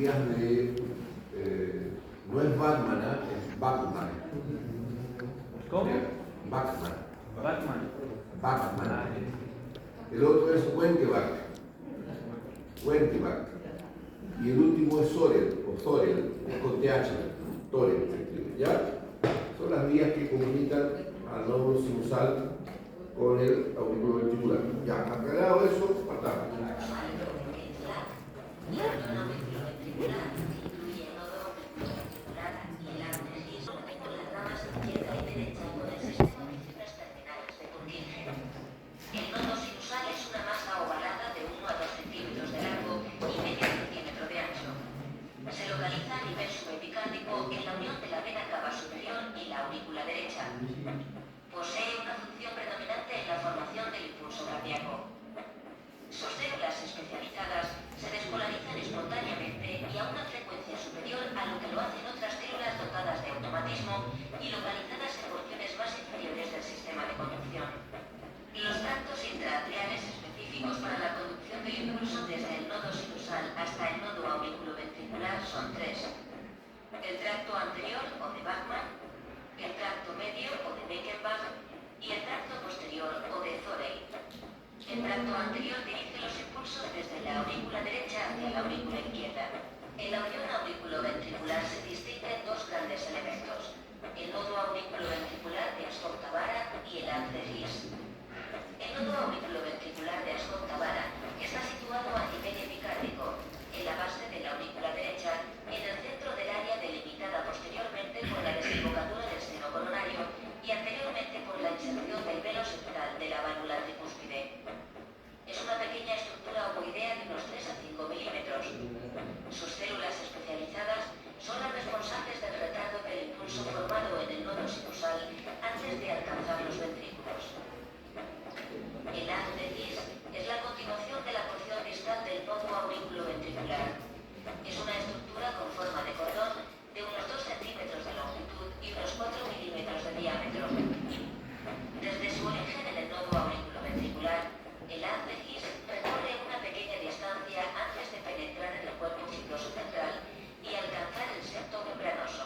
vías de... no es Batman, es Batman. ¿Cómo? Batman. Batman. Batman. El otro es Wenteback. Wenteback. Y el último es Sorel, o Sorel, es con TH. Torel, se escribe, ¿ya? Son las vías que comunican al lóbulo sinusal con el aurículo ventricular. Ya, aclarado eso, partamos. El nodo sinusal es una masa ovalada de 1 a 2 centímetros de largo y medio centímetro de ancho. Se localiza a nivel subepicárdico en la unión de la vena cava superior y la aurícula derecha. Posee una función predominante en la formación del impulso cardíaco. Sus células especializadas se despolarizan espontáneamente y a una frecuencia superior a lo que lo hacen otras células dotadas de automatismo y localizadas en porciones más inferiores del sistema de conducción. Los tractos intraatriales específicos para la conducción del impulso desde el nodo sinusal hasta el nodo auriculoventricular son 3. El tracto anterior o de Bachmann, el tracto medio o de Beckenbach y el tracto posterior o de Thorey. El tracto anterior dirige los impulsos desde la aurícula derecha hacia la aurícula izquierda. En la unión auriculoventricular se distinguen dos grandes elementos: el nodo auriculoventricular de Ascot-Tavara y el haz de His. El nodo auriculoventricular de Ascot-Tavara está situado a nivel epicárdico, en la base de la aurícula derecha, en el centro del área delimitada posteriormente por la desembocadura del seno coronario y anteriormente por la inserción del velo septal de la válvula tricúspide. Es una pequeña estructura ovoidea de unos 3 a 5 milímetros. Sus células especializadas son las responsables del retardo del impulso formado en el nodo sinusal antes de alcanzar los ventrículos. El haz de His es la continuación de la porción distal del nodo auriculoventricular. Es una estructura con forma de cordón de unos 2 centímetros de longitud y unos 4 milímetros de diámetro. Desde su origen en el nodo auriculoventricular, el haz de His recorre una pequeña distancia antes de penetrar en el cuerpo fibroso central y alcanzar el septo membranoso.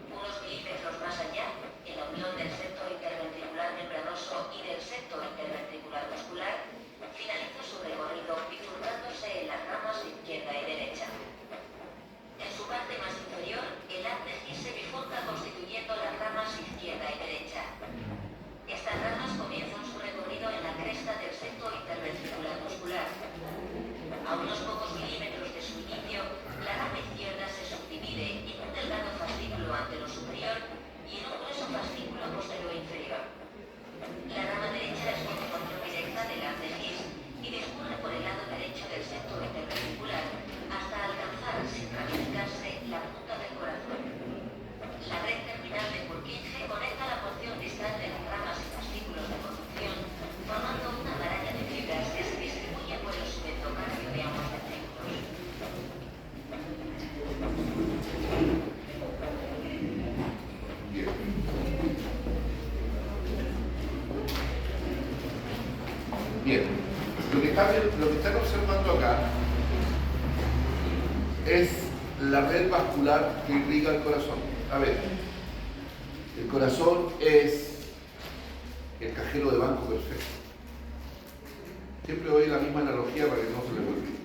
Unos milímetros más allá, en la unión del septo interventricular membranoso y del septo interventricular muscular, finaliza su recorrido bifurcándose en las ramas izquierda y derecha. En su parte más inferior, el haz de His se bifurca constituyendo las ramas izquierda y derecha. Estas ramas comienzan su recorrido en la cresta del septo interventricular muscular. A unos pocos milímetros de su inicio, la rama izquierda se subdivide en un delgado fascículo antero superior y en un grueso fascículo posterior inferior. La rama derecha es continuación directa del haz de His y discurre por el lado derecho del septo interventricular hasta alcanzar, sin ramificarse, la punta del corazón. La red terminal de Purkinje conecta la porción distal de las ramas y fascículos de conducción, formando una maraña de fibras que se distribuye por el subendocardio de ambos ventrículos. Bien, lo que están observando acá es la red vascular que irriga el corazón. A ver, el corazón es el cajero de banco perfecto. Siempre doy la misma analogía para que no se les olvide.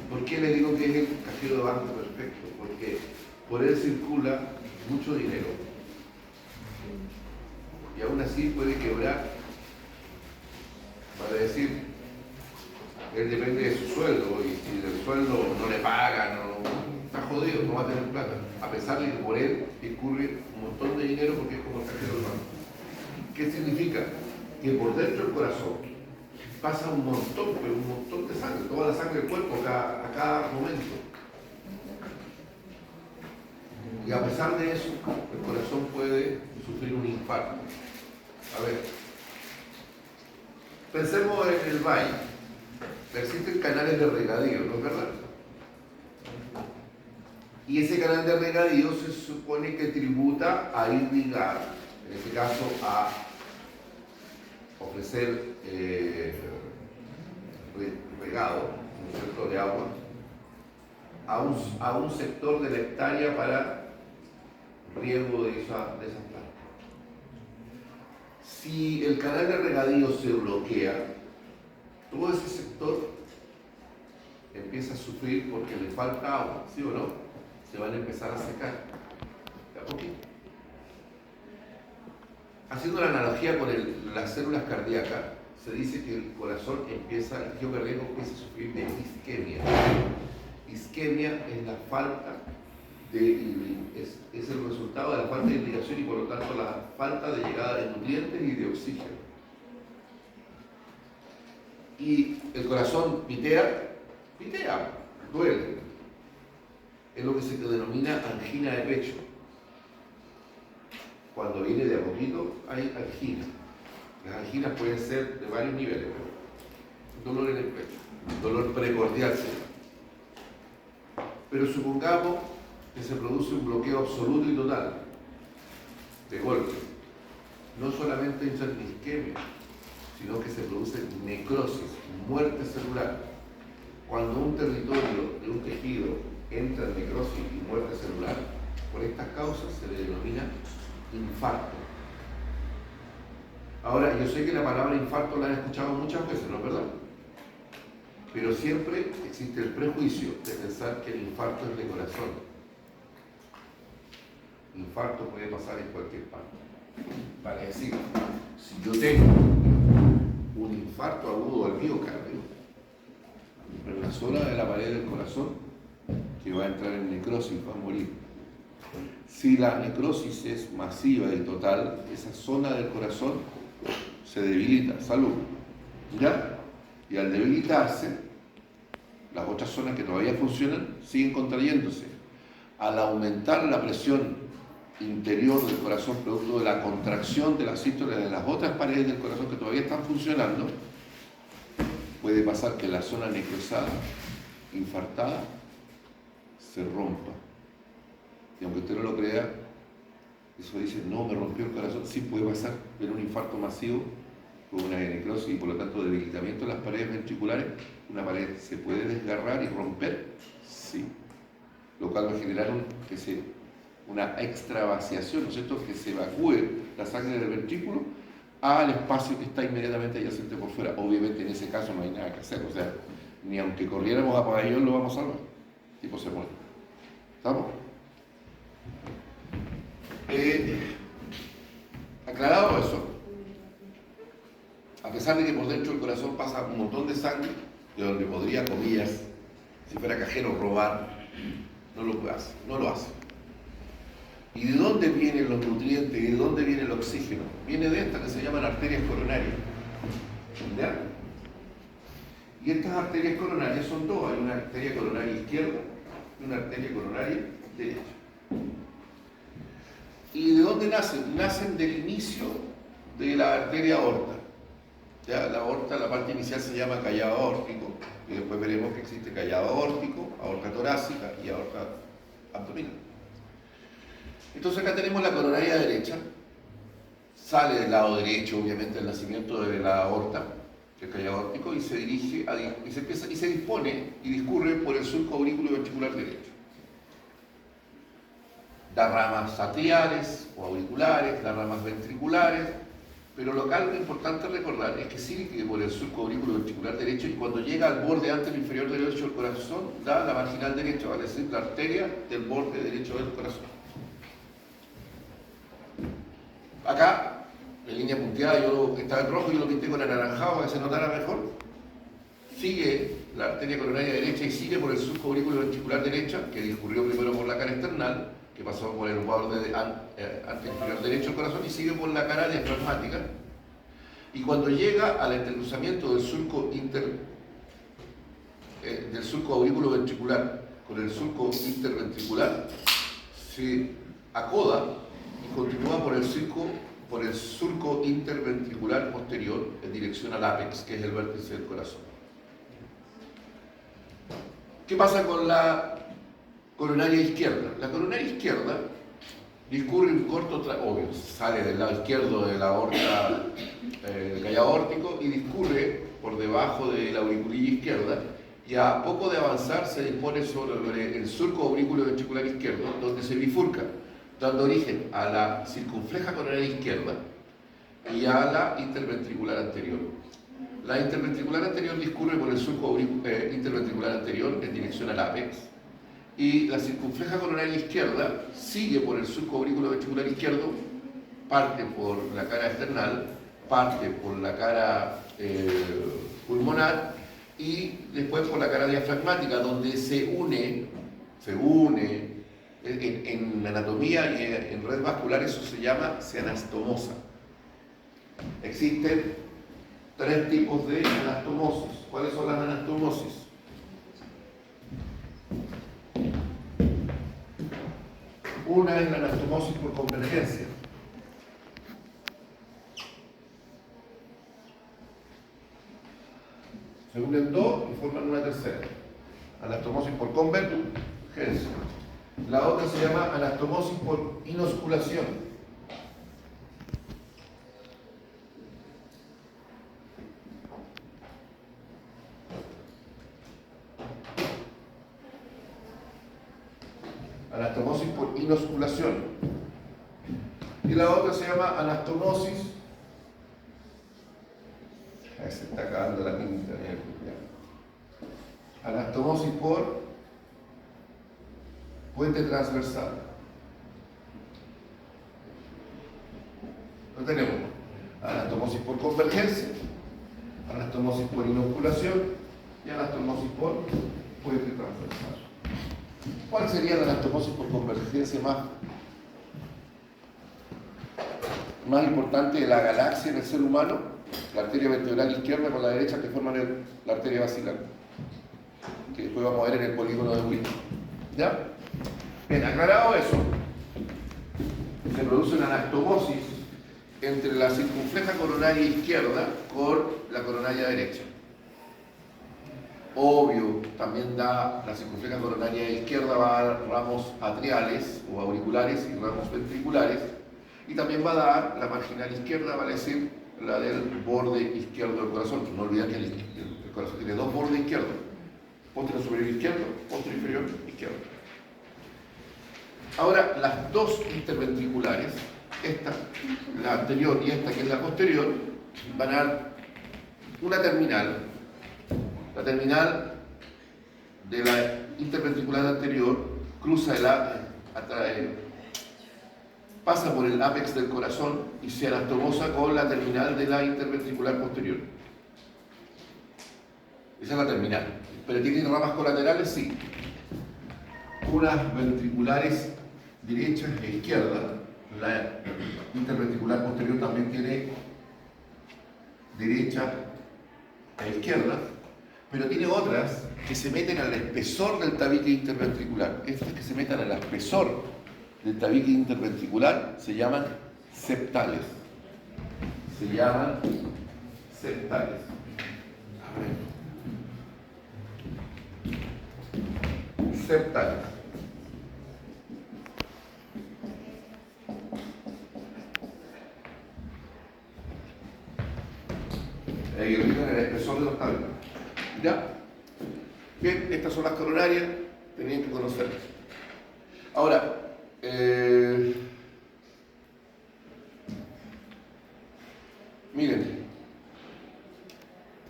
¿Por qué le digo que es el cajero de banco perfecto? Porque por él circula mucho dinero y aún así puede quebrar. Para decir, él depende de su sueldo y si del sueldo no le pagan, está jodido, no va a tener plata. A pesar de que por él discurre un montón de dinero porque es como el cajero del banco. ¿Qué significa? Que por dentro del corazón pasa un montón, pero un montón de sangre, toda la sangre del cuerpo a cada momento. Y a pesar de eso, el corazón puede sufrir un infarto. A ver, pensemos en el valle. Existen canales de regadío, ¿no es verdad? Y ese canal de regadío se supone que tributa a irrigar, en este caso a ofrecer regado, ¿no es cierto?, de agua a un sector de la hectárea para riego de esas plantas. Si el canal de regadío se bloquea, todo ese sector empieza a sufrir porque le falta agua, ¿sí o no? Se van a empezar a secar. ¿De a poquito? Haciendo la analogía con las células cardíacas, se dice que el corazón empieza, el tejido cardíaco empieza a sufrir de isquemia. Isquemia es la falta es el resultado de la falta de irrigación y por lo tanto la falta de llegada de nutrientes y de oxígeno. Y el corazón pitea, duele. Es lo que se denomina angina de pecho. Cuando viene de a poquito hay angina. Las anginas pueden ser de varios niveles, pero dolor en el pecho, dolor precordial se llama. Pero supongamos que se produce un bloqueo absoluto y total, de golpe. No solamente entra en isquemia, sino que se produce necrosis, muerte celular. Cuando un territorio de un tejido entra en necrosis y muerte celular, por estas causas se le denomina infarto. Ahora, yo sé que la palabra infarto la han escuchado muchas veces, ¿no es verdad? Pero siempre existe el prejuicio de pensar que el infarto es de corazón. El infarto puede pasar en cualquier parte. Vale, es decir, si yo tengo un infarto agudo al miocardio, en la zona de la pared del corazón, que va a entrar en necrosis, va a morir. Si la necrosis es masiva y total, esa zona del corazón se debilita, salud. ¿Ya? Y al debilitarse, las otras zonas que todavía funcionan siguen contrayéndose. Al aumentar la presión interior del corazón, producto de la contracción de la sístole de las otras paredes del corazón que todavía están funcionando, puede pasar que la zona necrosada, infartada, se rompa. Y aunque usted no lo crea, eso dice, no, me rompió el corazón. Sí puede pasar, pero un infarto masivo, con una necrosis y por lo tanto debilitamiento de las paredes ventriculares, una pared se puede desgarrar y romper, sí. Lo cual va a generar una extravaciación, ¿no es cierto?, que se evacúe la sangre del ventrículo al espacio que está inmediatamente adyacente por fuera. Obviamente en ese caso no hay nada que hacer, o sea, ni aunque corriéramos a pabellón lo vamos a salvar. El tipo se muere. ¿Estamos? Aclarado eso, a pesar de que por dentro del corazón pasa un montón de sangre, de donde podría, comillas, si fuera cajero, robar, no lo hace, no lo hace. ¿Y de dónde vienen los nutrientes y de dónde viene el oxígeno? Viene de estas que se llaman arterias coronarias. ¿Ya? Y estas arterias coronarias son dos, hay una arteria coronaria izquierda y una arteria coronaria derecha. ¿Y de dónde nacen? Nacen del inicio de la arteria aorta. Ya, la aorta, la parte inicial se llama callado aórtico, y después veremos que existe callado aórtico, aorta torácica y aorta abdominal. Entonces acá tenemos la coronaria derecha, sale del lado derecho, obviamente, el nacimiento de la aorta, el callado aórtico, y se dirige y se dispone y discurre por el surco aurículo ventricular derecho. Da ramas atriales o auriculares, da ramas ventriculares, pero algo importante recordar es que sigue por el surco aurículo ventricular derecho y cuando llega al borde antero inferior derecho del corazón, da la marginal derecha, vale decir, la arteria del borde derecho del corazón. Acá, en línea punteada, estaba en rojo, yo lo pinté con anaranjado para que se notara mejor. Sigue la arteria coronaria derecha y sigue por el surco aurículo ventricular derecha, que discurrió primero por la cara external, que pasó por el borde anterior derecho del corazón y sigue por la cara diafragmática. Y cuando llega al entrecruzamiento del surco aurículo ventricular con el surco interventricular, se acoda y continúa por el surco interventricular posterior en dirección al ápex, que es el vértice del corazón. ¿Qué pasa con la coronaria izquierda? La coronaria izquierda discurre un corto obvio, sale del lado izquierdo de la aorta del callado aórtico y discurre por debajo de la auriculilla izquierda y a poco de avanzar se dispone sobre el surco aurículo ventricular izquierdo, donde se bifurca, dando origen a la circunfleja coronaria izquierda y a la interventricular anterior. La interventricular anterior discurre por el surco interventricular anterior en dirección al ápex, y la circunfleja coronaria izquierda sigue por el surco aurículo ventricular izquierdo, parte por la cara external, parte por la cara pulmonar y después por la cara diafragmática, donde se une en anatomía y en red vascular eso se llama anastomosa. Existen 3 tipos de anastomosis. ¿Cuáles son las anastomosis? Una es la anastomosis por convergencia. Se unen 2 y forman una tercera. Anastomosis por convergencia. La otra se llama anastomosis por inosculación. Anastomosis por inosculación. Y la otra se llama anastomosis. Se está acabando la quinta. Anastomosis por puente transversal. Lo tenemos. Anastomosis por convergencia, anastomosis por inosculación y anastomosis por puente transversal. ¿Cuál sería la anastomosis por convergencia más importante de la galaxia en el ser humano? La arteria vertebral izquierda con la derecha que forman la arteria basilar, que después vamos a ver en el polígono de Witten. ¿Ya? Bien, aclarado eso, se produce una anastomosis entre la circunfleja coronaria izquierda con la coronaria derecha. Obvio, también da la circunfleja coronaria izquierda va a dar ramos atriales o auriculares y ramos ventriculares, y también va a dar la marginal izquierda, vale decir, la del borde izquierdo del corazón. No olvidar que el corazón tiene 2 bordes izquierdos, posterior superior izquierdo, posterior inferior izquierdo. Ahora, las 2 interventriculares, esta, la anterior y esta que es la posterior, van a dar una terminal. La terminal de la interventricular anterior cruza pasa por el ápex del corazón y se anastomosa con la terminal de la interventricular posterior. Esa es la terminal. ¿Pero tiene ramas colaterales? Sí. Unas ventriculares derechas e izquierdas. La interventricular posterior también tiene derecha e izquierda, pero tiene otras que se meten al espesor del tabique interventricular. Estas que se metan al espesor del tabique interventricular se llaman septales. Se llaman septales. A ver. Septales. Y en el espesor de los tabicos. ¿Ya? Bien, estas son las coronarias, tenían que conocerlas. Ahora, miren,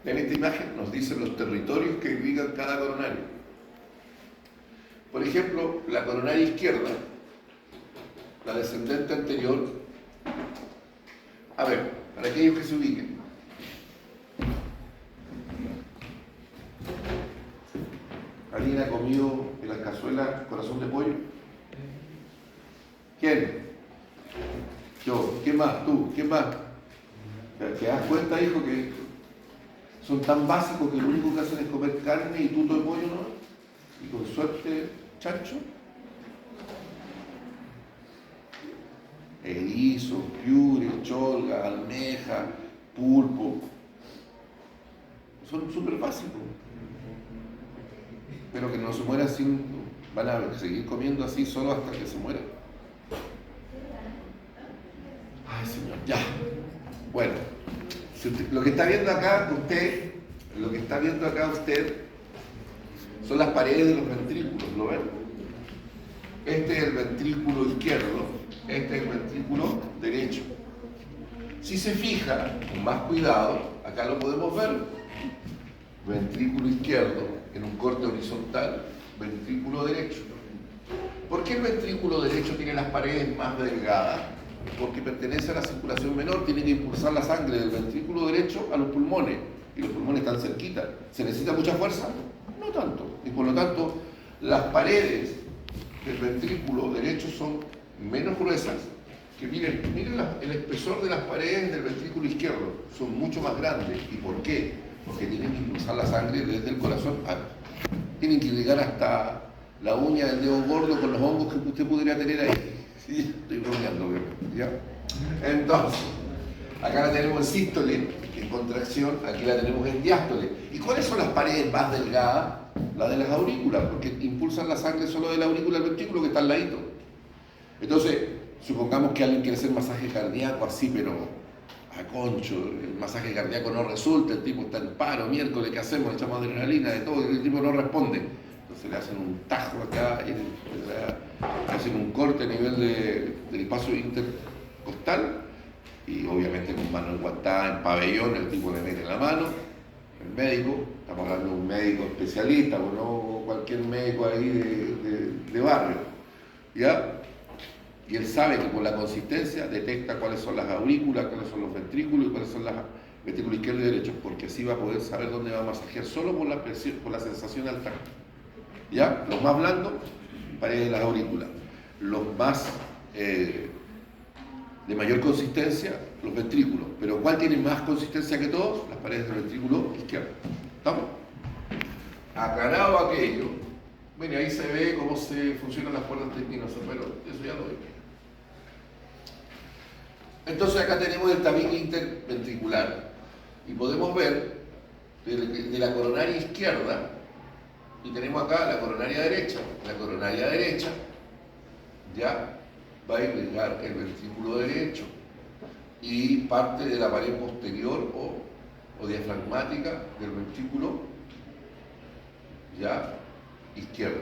en esta imagen nos dicen los territorios que irrigan cada coronario. Por ejemplo, la coronaria izquierda, la descendente anterior, a ver, para aquellos que se ubiquen. ¿Alguien ha comido en la cazuela corazón de pollo? ¿Quién? Yo. ¿Qué más? ¿Tú? ¿Qué más? ¿Te das cuenta, hijo, que son tan básicos que lo único que hacen es comer carne y tuto de pollo, ¿no? Y con suerte, chancho. Erizo, piure, cholga, almeja, pulpo. Son súper básicos. Pero que no se mueran van a seguir comiendo así solo hasta que se mueran. Ay, Señor, ya. Bueno, si usted, lo que está viendo acá usted son las paredes de los ventrículos, ¿lo ven? Este es el ventrículo izquierdo, este es el ventrículo derecho. Si se fija, con más cuidado, acá lo podemos ver, ventrículo izquierdo en un corte horizontal, ventrículo derecho. ¿Por qué el ventrículo derecho tiene las paredes más delgadas? Porque pertenece a la circulación menor, tiene que impulsar la sangre del ventrículo derecho a los pulmones, y los pulmones están cerquita. ¿Se necesita mucha fuerza? No tanto. Y por lo tanto, las paredes del ventrículo derecho son menos gruesas que, miren el espesor de las paredes del ventrículo izquierdo, son mucho más grandes. ¿Y por qué? Porque tienen que impulsar la sangre desde el corazón, tienen que llegar hasta la uña del dedo gordo con los hongos que usted pudiera tener ahí. Sí, estoy bromeando, ¿ya? Entonces, acá la tenemos en sístole, en contracción, aquí la tenemos en diástole. ¿Y cuáles son las paredes más delgadas? Las de las aurículas, porque impulsan la sangre solo de la aurícula al ventrículo que está al ladito. Entonces, supongamos que alguien quiere hacer masaje cardíaco así, pero a concho, el masaje cardíaco no resulta, el tipo está en paro, miércoles, ¿qué hacemos? Le echamos adrenalina, de todo, y el tipo no responde. Entonces le hacen un tajo acá, y le hacen un corte a nivel del espacio intercostal, y obviamente con mano enguantada, en pabellón, el tipo le mete la mano, el médico, estamos hablando de un médico especialista, no cualquier médico ahí de barrio, ¿ya? Y él sabe que por la consistencia detecta cuáles son las aurículas, cuáles son los ventrículos y cuáles son las ventrículos izquierdo y derecho, porque así va a poder saber dónde va a masajear solo por la presión, por la sensación al tacto. ¿Ya? Los más blandos, paredes de las aurículas. Los más de mayor consistencia, los ventrículos. Pero ¿cuál tiene más consistencia que todos? Las paredes del ventrículo izquierdo. ¿Estamos? Aclarado aquello, mire, ahí se ve cómo se funcionan las cuerdas tendinosas, pero eso ya lo vimos. Entonces acá tenemos el tabique interventricular y podemos ver de la coronaria izquierda, y tenemos acá la coronaria derecha. La coronaria derecha ya va a irrigar el ventrículo derecho y parte de la pared posterior o diafragmática del ventrículo ya izquierdo.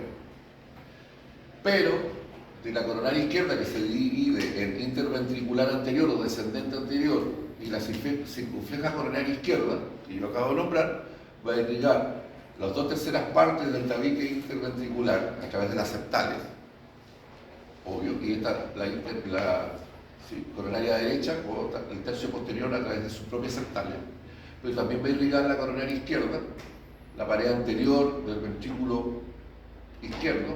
Pero de la coronaria izquierda, que se divide en interventricular anterior o descendente anterior, y la circunfleja coronaria izquierda, que yo acabo de nombrar, va a irrigar las 2/3 partes del tabique interventricular a través de las septales, obvio, y esta, la coronaria derecha o el tercio posterior a través de sus propias septales, pero también va a irrigar la coronaria izquierda, la pared anterior del ventrículo izquierdo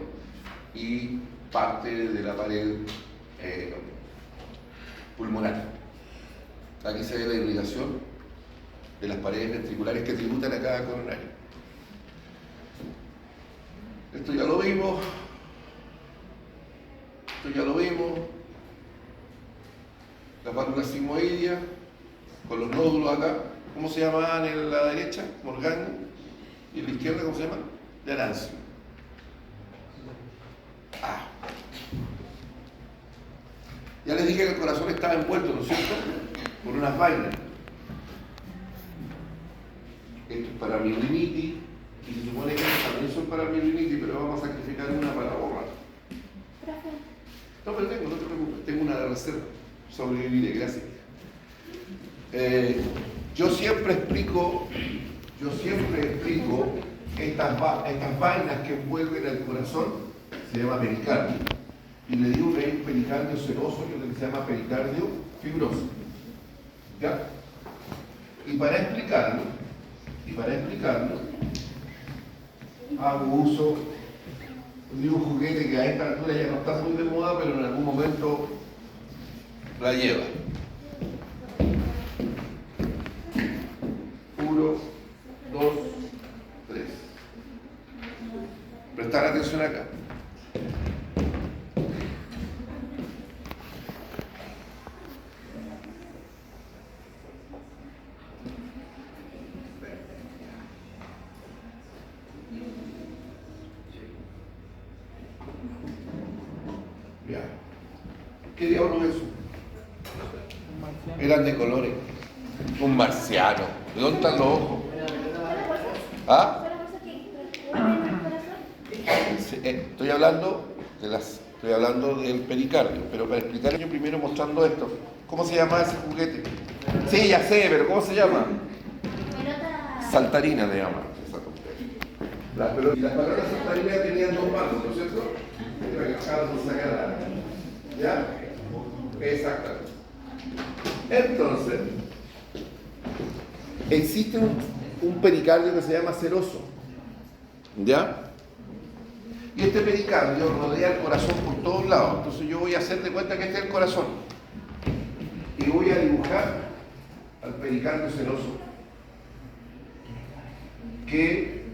y parte de la pared pulmonar. Aquí se ve la irrigación de las paredes ventriculares que tributan a cada coronaria. Esto ya lo vimos. La válvula sigmoidea con los nódulos acá. ¿Cómo se llamaban en la derecha? Morgano. ¿Y en la izquierda cómo se llaman? De Arancio. Ya les dije que el corazón estaba envuelto, ¿no es cierto?, por unas vainas. Esto es para mielinitis, y se supone que también son para mielinitis, pero vamos a sacrificar una para borrar. No, pero no te preocupes, tengo una de reserva. Sobreviviré, gracias. Yo siempre explico estas vainas que envuelven el corazón, se llama pericardio. Y le digo que hay un pericardio seroso y otro que se llama pericardio fibroso. ¿Ya? Y para explicarlo, hago uso de un juguete que a esta altura ya no está muy de moda, pero en algún momento la lleva. 1, 2, 3. Prestar atención acá. Ya. ¿Qué diablo es eso? Eran de colores. Un marciano. ¿De dónde están los ojos? ¿Ah? Estoy hablando del pericardio, pero para explicar yo primero mostrando esto. ¿Cómo se llama ese juguete? Sí, ya sé, pero ¿cómo se llama? Pelota. Saltarina le llaman. Y las pelotas saltarinas tenían dos manos, ¿no es cierto? Para que Carlos sacara. ¿Ya? Exactamente. Entonces, existe un pericardio que se llama seroso. ¿Ya? Y este pericardio rodea el corazón por todos lados. Entonces yo voy a hacer de cuenta que este es el corazón. Y voy a dibujar al pericardio seroso, que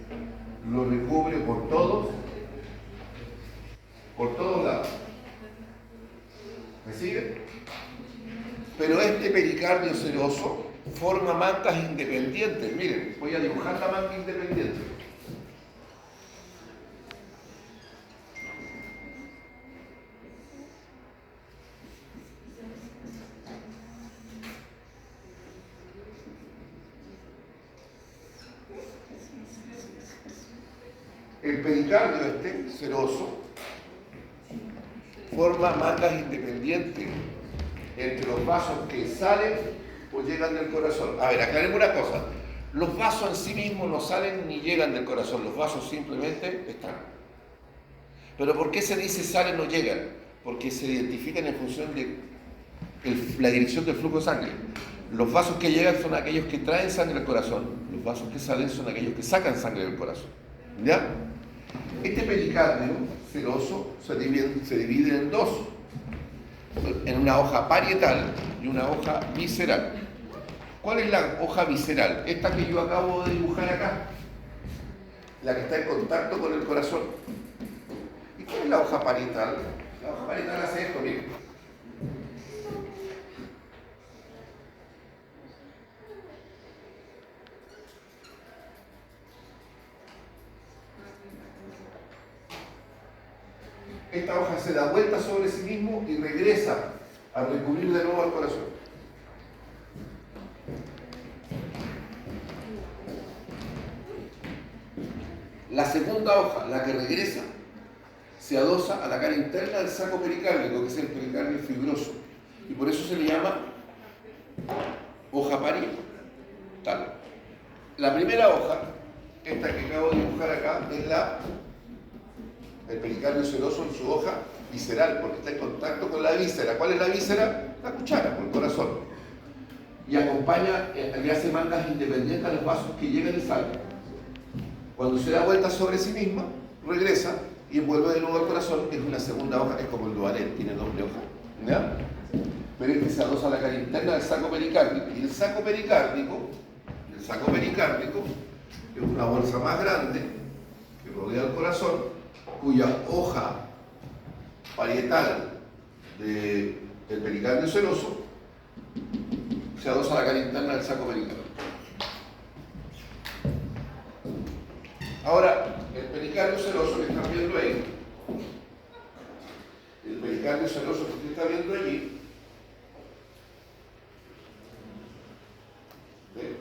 lo recubre por todos lados. ¿Me sigue? Pero este pericardio seroso forma mangas independientes. Miren, voy a dibujar la manga independiente. El pericardio seroso forma mangas independientes entre los vasos que salen o llegan del corazón. A ver, aclaremos una cosa. Los vasos en sí mismos no salen ni llegan del corazón. Los vasos simplemente están. Pero ¿por qué se dice salen o llegan? Porque se identifican en función de la dirección del flujo de sangre. Los vasos que llegan son aquellos que traen sangre al corazón. Los vasos que salen son aquellos que sacan sangre del corazón. ¿Ya? Este pericardio seroso se divide en dos, en una hoja parietal y una hoja visceral. ¿Cuál es la hoja visceral? Esta que yo acabo de dibujar acá, la que está en contacto con el corazón. ¿Y cuál es la hoja parietal? La hoja parietal hace esto, miren. Esta hoja se da vuelta sobre sí mismo y regresa a recubrir de nuevo al corazón. La segunda hoja, la que regresa, se adosa a la cara interna del saco pericárdico, que es el pericardio fibroso. Y por eso se le llama hoja parietal. La primera hoja, esta que acabo de dibujar acá, es el pericardio seroso en su hoja visceral, porque está en contacto con la víscera. ¿Cuál es la víscera? La cuchara, con el corazón. Y acompaña, le hace mangas independientes a los vasos que llegan y salen. Cuando se da vuelta sobre sí misma, regresa y envuelve de nuevo al corazón, que es una segunda hoja, es como el dualet, tiene doble hoja. ¿Ya? Pero este se adosa a la cara interna del saco pericárdico. Y el saco pericárdico es una bolsa más grande que rodea el corazón, cuya hoja parietal del pericardio seroso se adosa a la cara interna del saco pericárdico. Ahora, el pericardio seroso que están viendo ahí, el pericardio seroso que usted está viendo allí, ¿ve?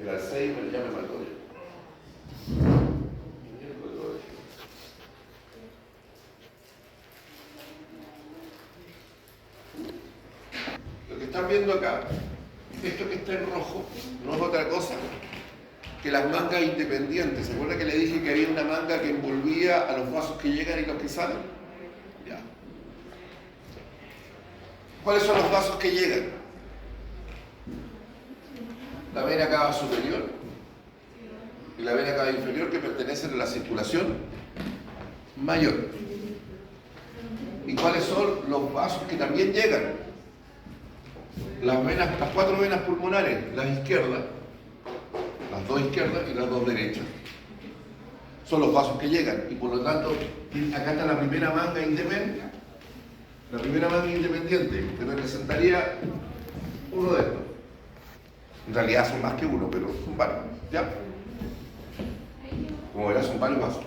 El Alzheimer ya me mató ya. Lo que están viendo acá, esto que está en rojo, no es otra cosa que las mangas independientes. ¿Se acuerda que le dije que había una manga que envolvía a los vasos que llegan y los que salen? Ya. ¿Cuáles son los vasos que llegan? La vena cava superior y la vena cava inferior, que pertenecen a la circulación mayor. ¿Y cuáles son los vasos que también llegan? Las cuatro venas pulmonares, las izquierdas, las dos izquierdas y las dos derechas, son los vasos que llegan, y por lo tanto acá está la primera manga independiente. La primera manga independiente que representaría uno de estos. En realidad son más que uno, pero son varios, ¿ya? Como verás, son varios vasos.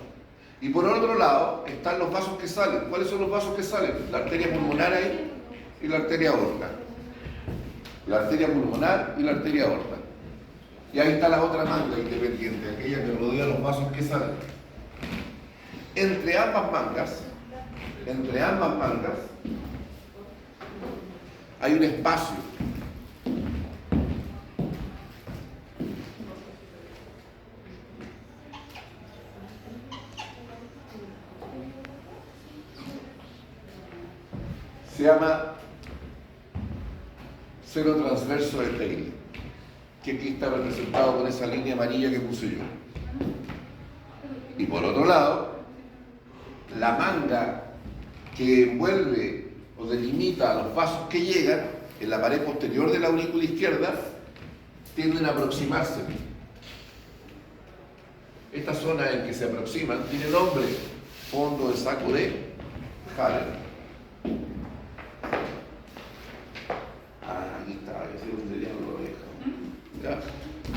Y por otro lado están los vasos que salen. ¿Cuáles son los vasos que salen? La arteria pulmonar ahí y la arteria aorta. La arteria pulmonar y la arteria aorta. Y ahí está la otra manga independiente, aquella que rodea los vasos que salen. entre ambas mangas, hay un espacio. Se llama seno transverso de Taylor, que aquí está representado con esa línea amarilla que puse yo. Y por otro lado, la manga que envuelve o delimita a los vasos que llegan en la pared posterior de la aurícula izquierda tienden a aproximarse. Esta zona en que se aproximan tiene nombre: fondo de saco de Haller. Aquí está, ese es donde ya no lo dejo. ¿Ya?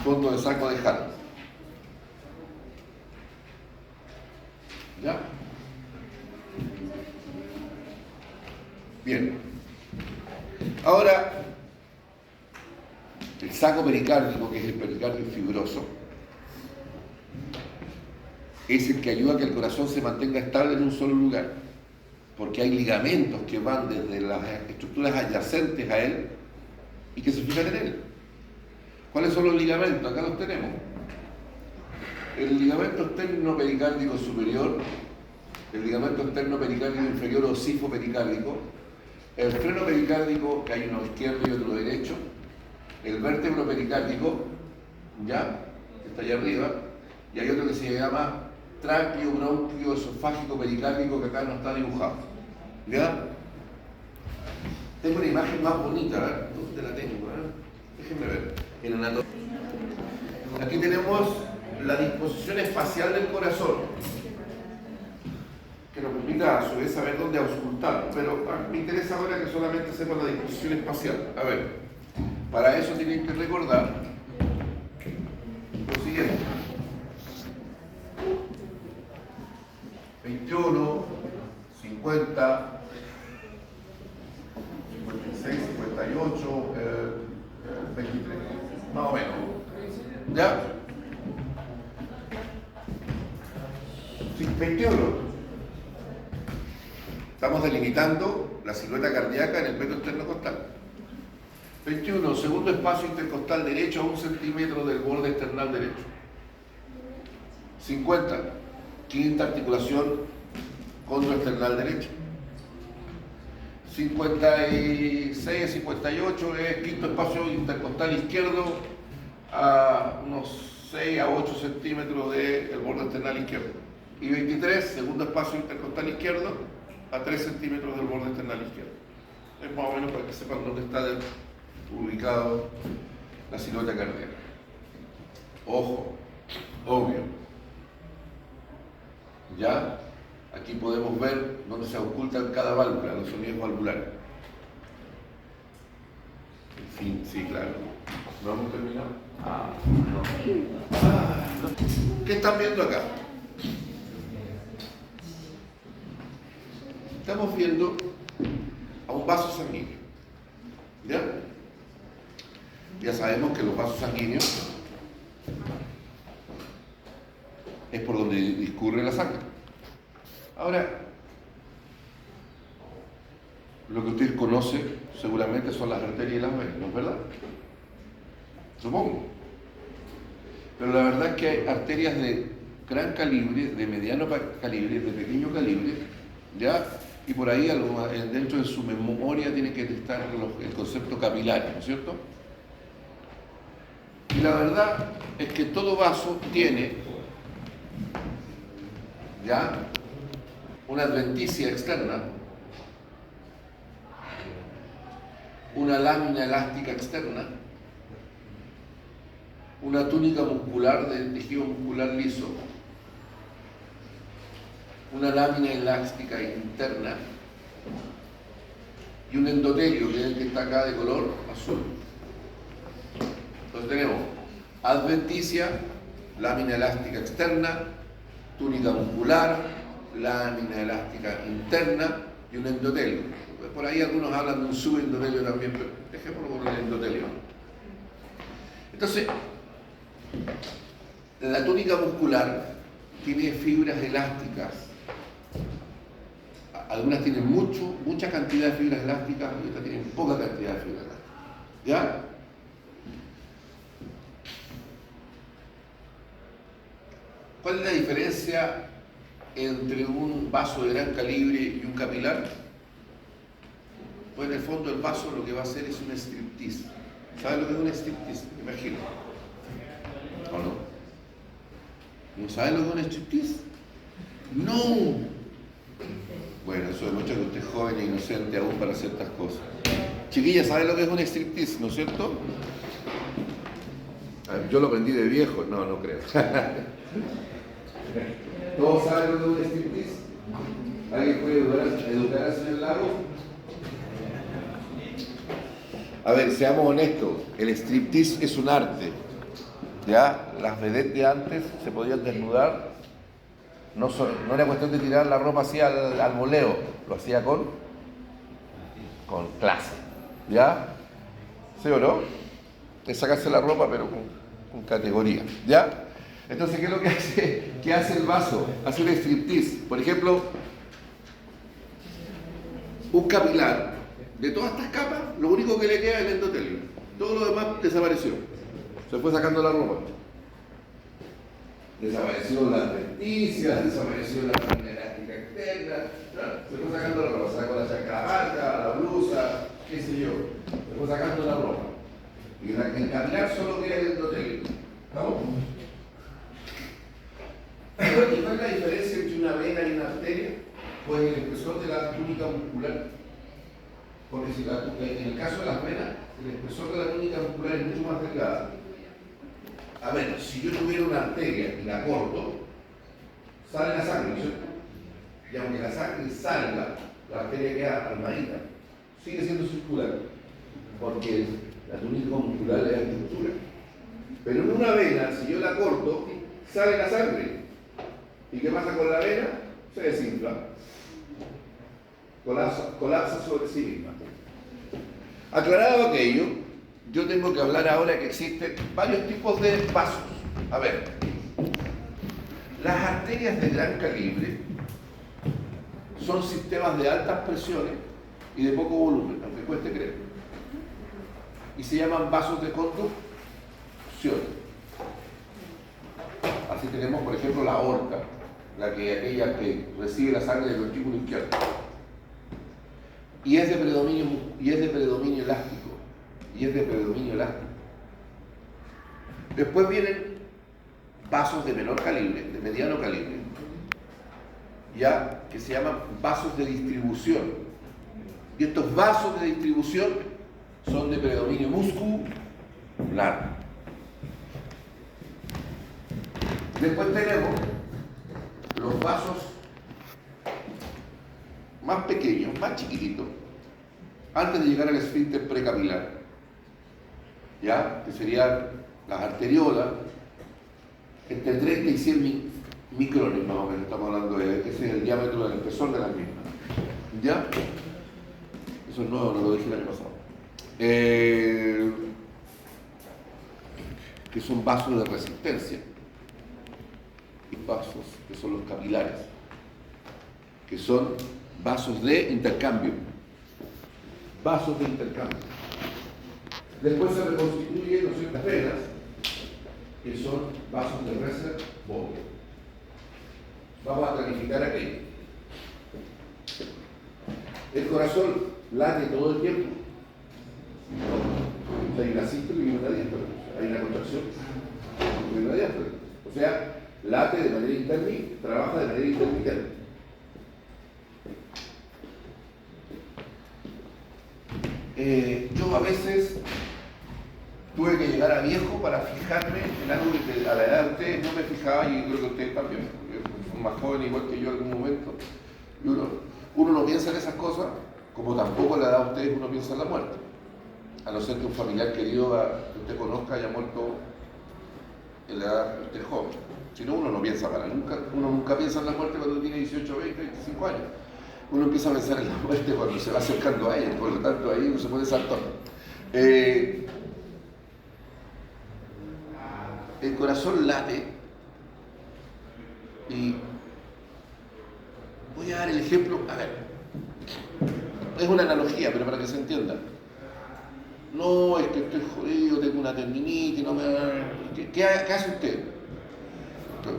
Fondo de saco de Haller. ¿Ya? Bien. Ahora, el saco pericárdico, que es el pericardio fibroso, es el que ayuda a que el corazón se mantenga estable en un solo lugar, porque hay ligamentos que van desde las estructuras adyacentes a él y que se fijan en él. ¿Cuáles son los ligamentos? Acá los tenemos. El ligamento externo pericárdico superior, el ligamento externo pericárdico inferior o sifo pericárdico, el freno pericárdico, que hay uno izquierdo y otro derecho, el vértebro pericárdico, ya, que está allá arriba, y hay otro que se llama tráqueo, bronquio, esofágico pericárdico, que acá no está dibujado. ¿Ya? Tengo una imagen más bonita, ¿verdad? ¿Dónde la tengo? Déjenme ver. En anatomía. Aquí tenemos la disposición espacial del corazón, que nos permite a su vez saber dónde auscultar, pero me interesa ahora que solamente sepa la disposición espacial. A ver, para eso tienen que recordar lo siguiente: 21, 50, 56, 58, 23, más o menos. ¿Ya? Sí, 21. Estamos delimitando la silueta cardíaca en el peto externo costal. 21. Segundo espacio intercostal derecho a 1 centímetro del borde external derecho. 50. Quinta articulación condroesternal derecha. 56, 58 es quinto espacio intercostal izquierdo a unos 6 a 8 centímetros del borde external izquierdo. Y 23, segundo espacio intercostal izquierdo a 3 centímetros del borde external izquierdo. Es más o menos para que sepan dónde está ubicado la silueta cardíaca. Ojo, obvio. ¿Ya? Aquí podemos ver dónde se ocultan cada válvula, los sonidos valvulares. En fin, sí, claro. ¿No hemos terminado? ¿Qué están viendo acá? Estamos viendo a un vaso sanguíneo. ¿Ya? Ya sabemos que los vasos sanguíneos es por donde discurre la sangre. Ahora, lo que usted conoce seguramente son las arterias y las venas, ¿no es verdad? Supongo. Pero la verdad es que hay arterias de gran calibre, de mediano calibre, de pequeño calibre, ¿ya? Y por ahí dentro de su memoria tiene que estar el concepto capilar, ¿no es cierto? Y la verdad es que todo vaso tiene, ¿ya?, una adventicia externa, una lámina elástica externa, una túnica muscular de tejido muscular liso, una lámina elástica interna y un endotelio, que es el que está acá de color azul. Entonces tenemos adventicia, lámina elástica externa, túnica muscular, lámina elástica interna y un endotelio. Por ahí algunos hablan de un subendotelio también, pero dejémoslo con el endotelio. Entonces, la túnica muscular tiene fibras elásticas Algunas tienen mucha cantidad de fibras elásticas y otras tienen poca cantidad de fibras elásticas. ¿Ya? ¿Cuál es la diferencia entre un vaso de gran calibre y un capilar? Pues en el fondo el vaso lo que va a hacer es un striptease. ¿Sabes lo que es un striptease? Imagino. ¿O no? ¿No sabes lo que es un striptease? ¡No! Bueno, eso demuestra que usted es joven e inocente aún para ciertas cosas. Chiquilla, ¿sabe lo que es un striptease, no es cierto? A ver, yo lo aprendí de viejo, no creo. ¿Todos saben lo que es un striptease? ¿Alguien puede educar al señor Lago? A ver, seamos honestos, el striptease es un arte. ¿Ya? Las vedettes de antes se podían desnudar. No era cuestión de tirar la ropa así al voleo, lo hacía con clase. ¿Ya? ¿Sí o no? Es sacarse la ropa, pero con categoría. ¿Ya? Entonces, ¿qué es lo que hace? ¿Qué hace el vaso? Hace un striptease. Por ejemplo, un capilar. De todas estas capas, lo único que le queda es el endotelio. Todo lo demás desapareció. Se fue sacando la ropa. Desapareció la adventicia, desapareció la máquina elástica externa, ¿no? Se fue sacando la ropa, sacó la chanclamarca, la blusa, qué sé yo. Se fue sacando la ropa. Y en el capilar solo queda el endotelio. ¿Estamos? ¿Y cuál es la diferencia entre una vena y una arteria? Pues el espesor de la túnica muscular. Porque si en el caso de las venas, el espesor de la túnica muscular es mucho más delgada. A ver, si yo tuviera una arteria y la corto, sale la sangre, ¿no es cierto? Y aunque la sangre salga, la arteria queda armadita. Sigue siendo circular, porque la túnica muscular es la estructura. Pero en una vena, si yo la corto, sale la sangre. ¿Y qué pasa con la vena? Se desinfla. Colapsa sobre sí misma. Aclarado aquello, yo tengo que hablar ahora que existen varios tipos de vasos. A ver, las arterias de gran calibre son sistemas de altas presiones y de poco volumen, aunque cueste creer. Y se llaman vasos de conducción. Así tenemos, por ejemplo, la aorta, aquella que recibe la sangre del ventrículo izquierdo. Y es de predominio elástico. Después vienen vasos de menor calibre, de mediano calibre, ya que se llaman vasos de distribución. Y estos vasos de distribución son de predominio muscular. Después tenemos los vasos más pequeños, más chiquititos, antes de llegar al esfínter precapilar, ¿ya? Que serían las arteriolas, entre 30 y 100 micrones más o menos, estamos hablando ese es el diámetro del espesor de las mismas, ¿ya? Eso es nuevo, no lo dije el año pasado. Que son vasos de resistencia, y vasos que son los capilares, que son vasos de intercambio. Después se reconstituyen las venas, que son vasos de reservorio. Vamos a clarificar aquello. El corazón late todo el tiempo. Hay una sístole y una diástole. Hay una contracción y una diástole. O sea, late de manera interna y trabaja de manera intermitente. Yo a veces tuve que llegar a viejo para fijarme en algo que a la edad de ustedes no me fijaba, y creo que ustedes también, porque son más jóvenes igual que yo en algún momento, y uno no piensa en esas cosas, como tampoco a la edad de ustedes uno piensa en la muerte, a no ser que un familiar querido que usted conozca haya muerto en la edad que usted es joven. Si no, uno no piensa uno nunca piensa en la muerte cuando tiene 18, 20, 25 años. Uno empieza a pensar en la muerte cuando se va acercando a ella, por lo tanto ahí uno se puede saltar. El corazón late y voy a dar el ejemplo. A ver, es una analogía, pero para que se entienda. No, es que estoy jodido, tengo una tendinitis, no me da... ¿Qué hace usted?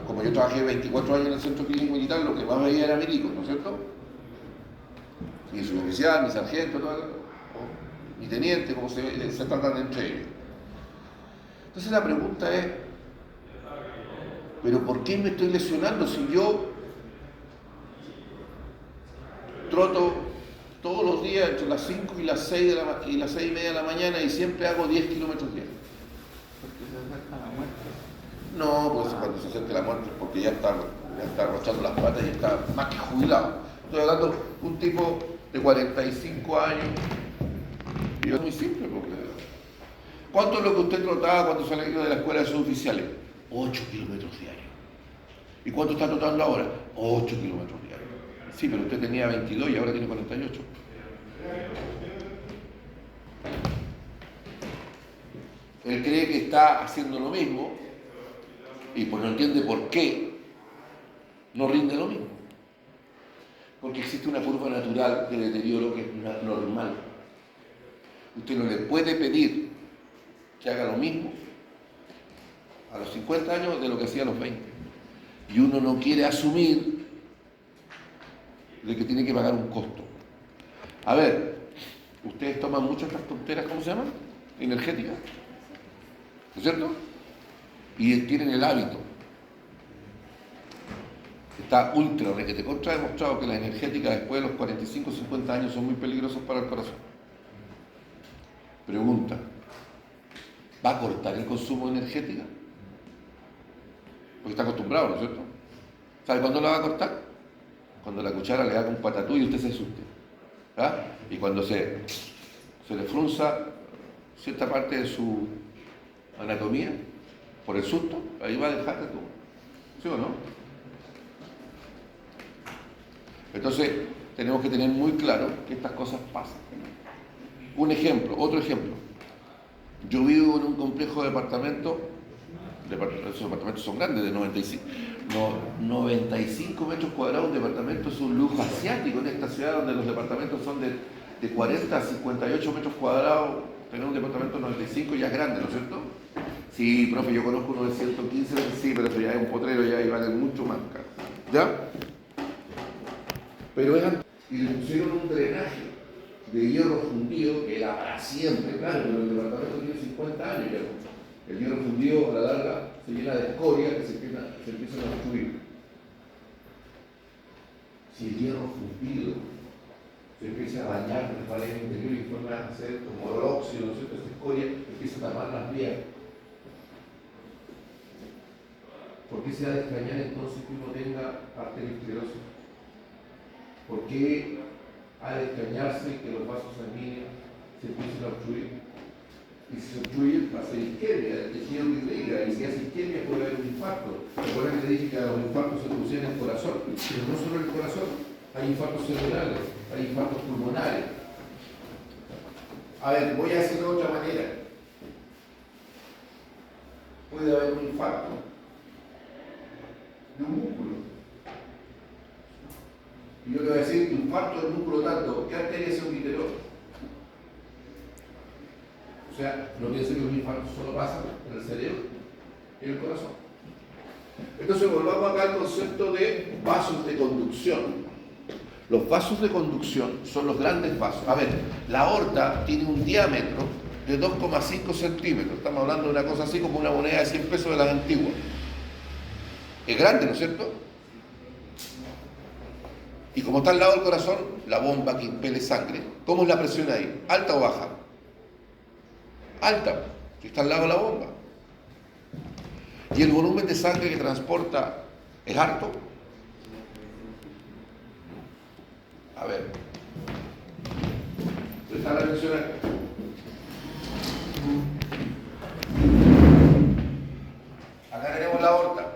Como yo trabajé 24 años en el centro clínico militar, lo que más veía era médico, ¿no es cierto? Mi suboficial, mi sargento, mi teniente, como se tratan entre ellos. Entonces la pregunta es, ¿pero por qué me estoy lesionando si yo troto todos los días entre las 5 y las 6 y las 6 y media de la mañana y siempre hago 10 kilómetros diarios? Porque se acerca la muerte. No, pues cuando se acerque la muerte es porque ya está arrochando las patas y está más que jubilado. Estoy hablando de un tipo de 45 años. Y es muy simple porque... ¿Cuánto es lo que usted trotaba cuando salió de la escuela de suboficiales? 8 kilómetros diarios. ¿Y cuánto está trotando ahora? 8 kilómetros diarios. Sí, pero usted tenía 22 y ahora tiene 48. Él cree que está haciendo lo mismo y pues no entiende por qué no rinde lo mismo. Porque existe una curva natural de deterioro que es normal. Usted no le puede pedir que haga lo mismo a los 50 años de lo que hacía a los 20. Y uno no quiere asumir de que tiene que pagar un costo. A ver, ustedes toman muchas estas tonteras, ¿cómo se llaman? Energéticas. ¿No es cierto? Y tienen el hábito. Está ultra requete contra demostrado que las energéticas después de los 45 o 50 años son muy peligrosas para el corazón. Pregunta, ¿va a cortar el consumo de energética? Porque está acostumbrado, ¿no es cierto? ¿Sabe cuándo la va a cortar? Cuando la cuchara le haga un patatú y usted se asuste. ¿Ah? Y cuando se le frunza cierta parte de su anatomía por el susto, ahí va a dejar de todo. ¿Sí o no? Entonces, tenemos que tener muy claro que estas cosas pasan. Un ejemplo, otro ejemplo. Yo vivo en un complejo de departamentos, esos departamentos son grandes, de 95 metros cuadrados. Un departamento es un lujo asiático en esta ciudad donde los departamentos son de 40 a 58 metros cuadrados. Tener un departamento de 95 ya es grande, ¿no es cierto? Sí, profe, yo conozco uno de 115, sí, pero eso ya es un potrero, ya y vale mucho más caro. ¿Ya? Pero y le pusieron un drenaje de hierro fundido que era para siempre, claro, pero el departamento tiene 50 años ya. El hierro fundido a la larga se llena de escoria que se empieza a destruir. Si el hierro fundido se empieza a bañar en las paredes interiores y forma a hacer como el óxido, ¿no es cierto? Esta escoria empieza a tapar las vías. ¿Por qué se ha de extrañar entonces que uno tenga arteriosclerosis? ¿Por qué ha de extrañarse que los vasos sanguíneos se empiecen a obstruir? Y si se obstruye, va a ser isquemia, el tejido que diga, y si hace isquemia puede haber un infarto. ¿Recuerdan que le dije que los infartos se producían en el corazón? Pero no solo en el corazón, hay infartos cerebrales, hay infartos pulmonares. A ver, voy a decirlo de otra manera. Puede haber un infarto de un músculo. Y yo le voy a decir, infarto del músculo tanto, ¿qué arteria se obliteró? O sea, no piensen que los infartos solo pasan en el cerebro y en el corazón. Entonces volvamos acá al concepto de vasos de conducción. Los vasos de conducción son los grandes vasos. A ver, la aorta tiene un diámetro de 2,5 centímetros. Estamos hablando de una cosa así como una moneda de 100 pesos de las antiguas. Es grande, ¿no es cierto? Y como está al lado del corazón, la bomba que impele sangre, ¿cómo es la presión ahí? ¿Alta o baja? Alta, que está al lado de la bomba. Y el volumen de sangre que transporta es harto. A ver, presta la atención acá. Acá tenemos la aorta.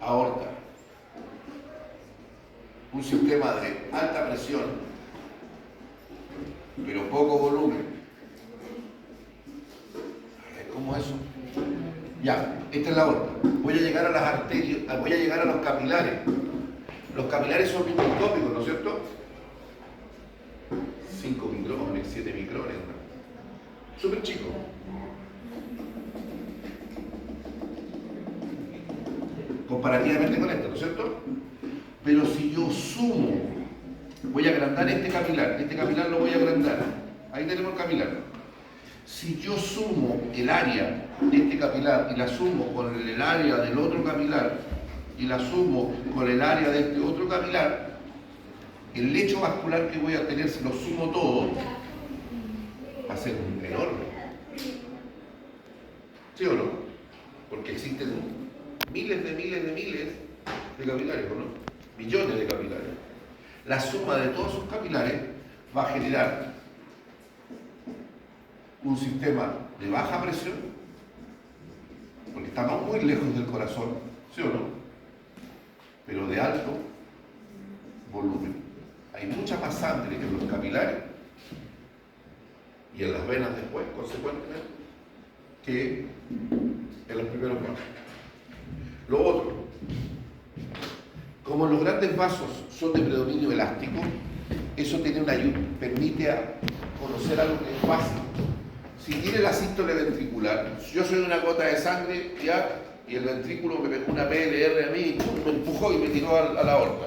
Aorta. Un sistema de alta presión, pero poco volumen. A ver, ¿cómo es eso? Ya, esta es la aorta. Voy a llegar a las arterias, voy a llegar a los capilares. Los capilares son microscópicos, ¿no es cierto? 5 micrones, 7 micrones, ¿no? Súper chico. Comparativamente con esto, ¿no es cierto? Pero si yo sumo, voy a agrandar este capilar lo voy a agrandar. Ahí tenemos el capilar. Si yo sumo el área de este capilar y la sumo con el área del otro capilar y la sumo con el área de este otro capilar, el lecho vascular que voy a tener, si lo sumo todo, va a ser enorme. ¿Sí o no? Porque existen miles de capilares, ¿o no? Millones de capilares. La suma de todos esos capilares va a generar un sistema de baja presión, porque estamos muy lejos del corazón, ¿sí o no? Pero de alto volumen. Hay mucha más sangre en los capilares y en las venas después, consecuentemente, que en los primeros vasos. Lo otro, como los grandes vasos son de predominio elástico, eso tiene una ayuda, permite conocer algo que es fácil. Si tiene la sístole ventricular, yo soy una gota de sangre ya, y el ventrículo me pegó una PLR a mí, me empujó y me tiró a la aorta.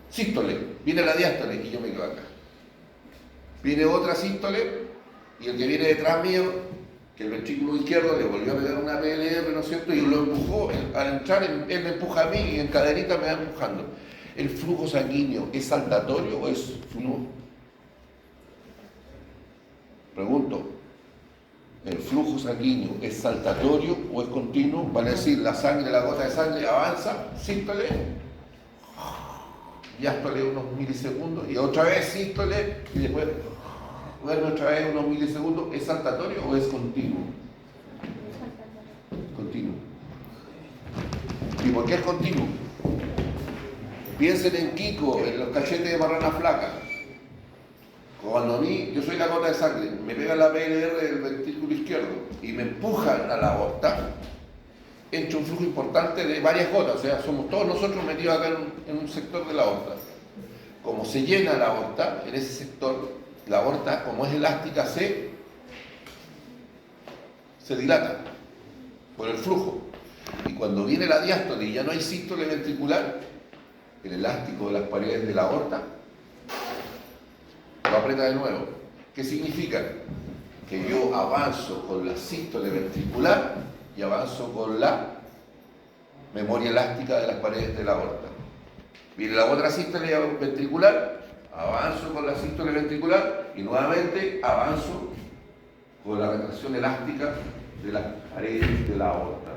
Sístole, viene la diástole y yo me quedo acá. Viene otra sístole y el que viene detrás mío, que el ventrículo izquierdo le volvió a pegar una PLR, ¿no es cierto? Y lo empujó, al entrar él me empuja a mí y en cadenita me va empujando. ¿El flujo sanguíneo es saltatorio o es flujo? Pregunto, ¿el flujo sanguíneo es saltatorio o es continuo? Vale decir, la sangre, la gota de sangre avanza, sístole, diástole unos milisegundos y otra vez sístole y después vuelve otra vez unos milisegundos. ¿Es saltatorio o es continuo? Continuo. ¿Y por qué es continuo? Piensen en Kiko, en los cachetes de Marrana Flaca. Cuando a mí, yo soy la gota de sangre, me pega la PLR del ventrículo izquierdo y me empujan a la aorta, entra un flujo importante de varias gotas, o sea, somos todos nosotros metidos acá en un sector de la aorta. Como se llena la aorta, en ese sector, la aorta, como es elástica, se dilata por el flujo. Y cuando viene la diástole y ya no hay sístole ventricular, el elástico de las paredes de la aorta lo aprieta de nuevo. ¿Qué significa? Que yo avanzo con la sístole ventricular y avanzo con la memoria elástica de las paredes de la aorta. Viene la otra sístole ventricular, avanzo con la sístole ventricular y nuevamente avanzo con la retracción elástica de las paredes de la aorta.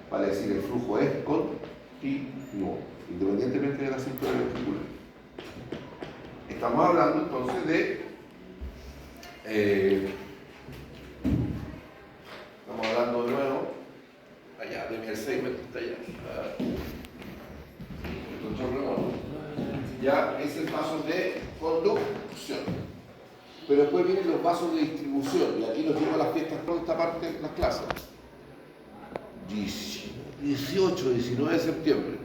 Vale decir, el flujo es continuo, independientemente de la sístole ventricular. Estamos hablando entonces de estamos hablando de nuevo allá de mi Alzheimer que está allá, el control remoto. Ya es el vaso de conducción, pero después vienen los vasos de distribución y aquí los llevo a las fiestas toda esta parte de las clases. 18, 19 de septiembre.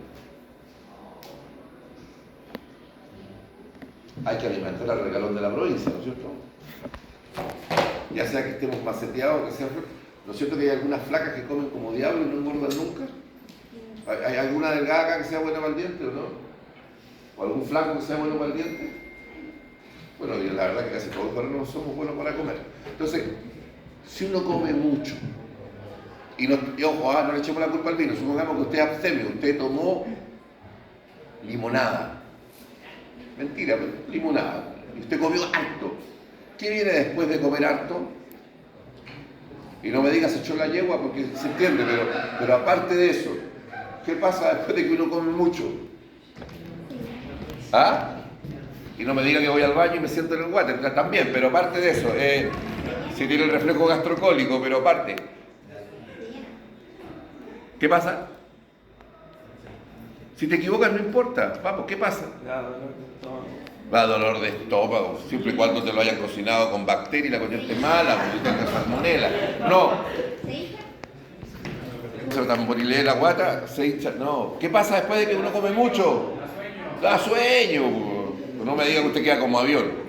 Hay que alimentar al regalón de la provincia, ¿no es cierto? Ya sea que estemos maceteados, que sea... ¿No es cierto que hay algunas flacas que comen como diablo y no engordan nunca? ¿Hay alguna delgada acá que sea buena para el diente o no? ¿O algún flaco que sea bueno para el diente? Bueno, y la verdad que casi todos no somos buenos para comer. Entonces, si uno come mucho, y ojo, no le echemos la culpa al vino, supongamos que usted es abstemio, usted tomó limonada. Mentira, limonada. Y usted comió harto. ¿Qué viene después de comer harto? Y no me digas se echó la yegua porque se entiende, pero aparte de eso, ¿qué pasa después de que uno come mucho? ¿Ah? Y no me diga que voy al baño y me siento en el water, también, pero aparte de eso, si tiene el reflejo gastrocólico, pero aparte. ¿Qué pasa? Si te equivocas no importa, vamos, ¿qué pasa? Va a dolor de estómago, siempre y cuando te lo hayan cocinado con bacteria y la cuestión esté mala, porque tenga salmonela. No. tamborilea la guata, se hincha. No. ¿Qué pasa después de que uno come mucho? Da sueño. Po. No me diga que usted queda como avión.